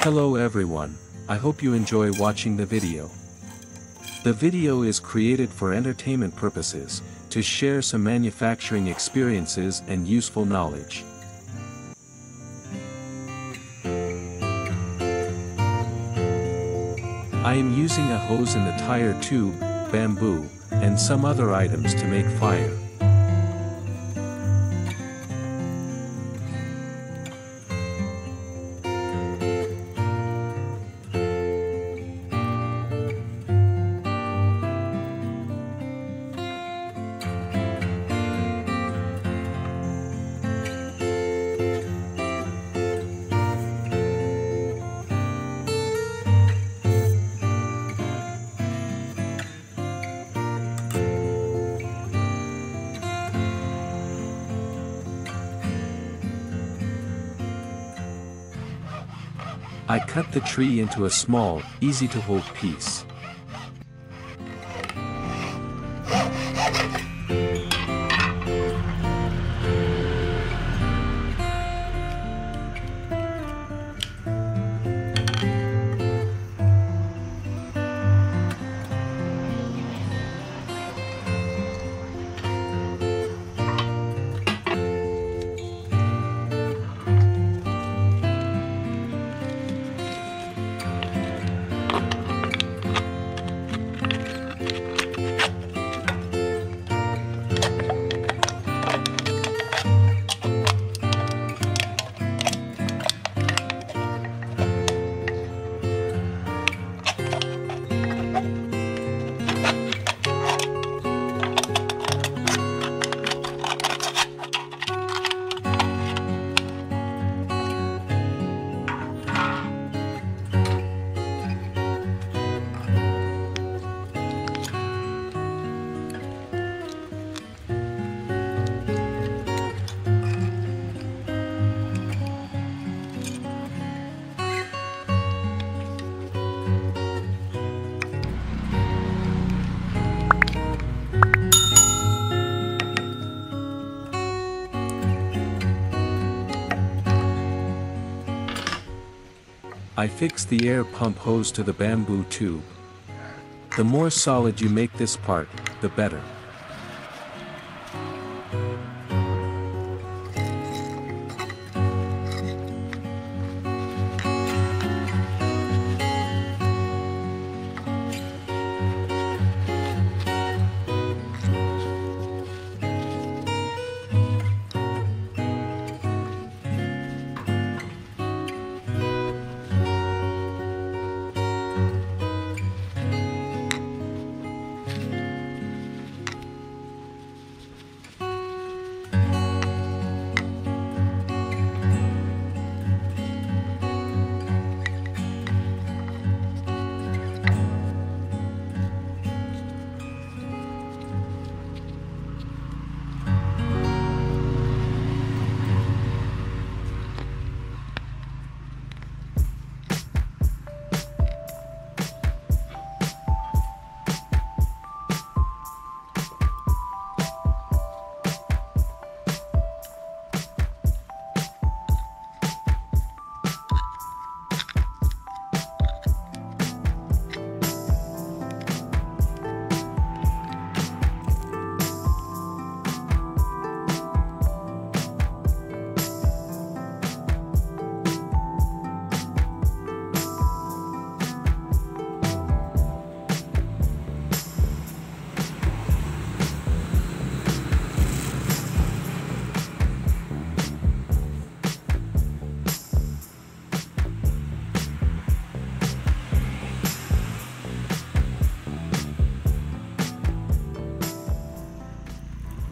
Hello everyone, I hope you enjoy watching the video. The video is created for entertainment purposes, to share some manufacturing experiences and useful knowledge. I am using a hose in the tire tube, bamboo, and some other items to make fire. I cut the tree into a small, easy-to-hold piece. I fixed the air pump hose to the bamboo tube. The more solid you make this part, the better.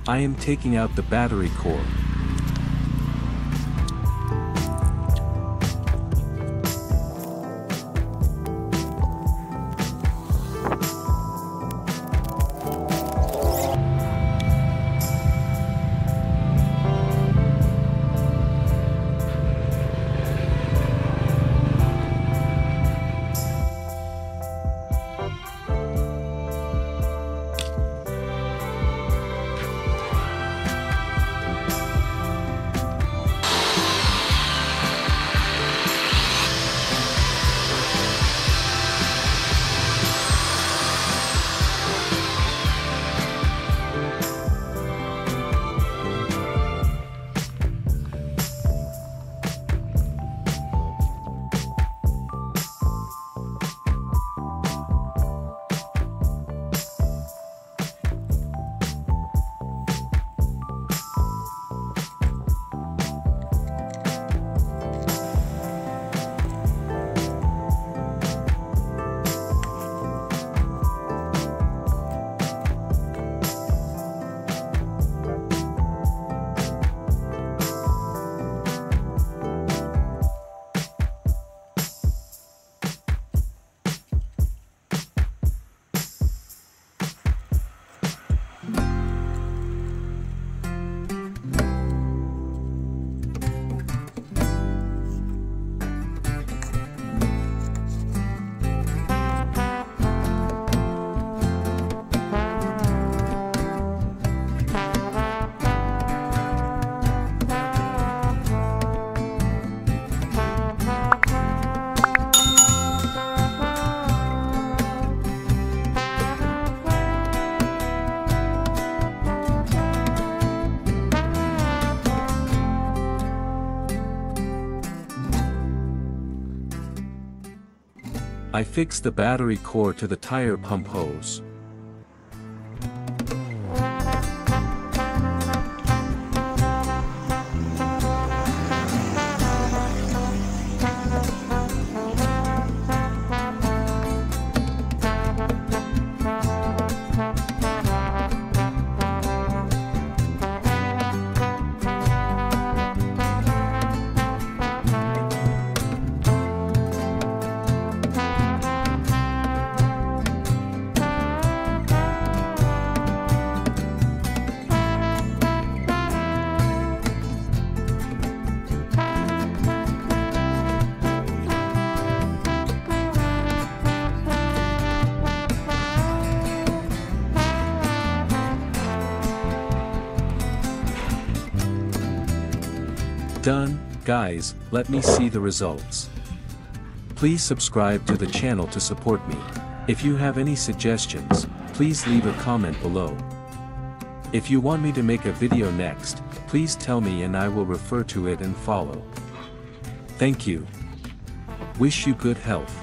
I am taking out the battery core. I fixed the battery core to the tire pump hose. Done, guys, let me see the results. Please subscribe to the channel to support me. If you have any suggestions, please leave a comment below. If you want me to make a video next, please tell me and I will refer to it and follow. Thank you. Wish you good health.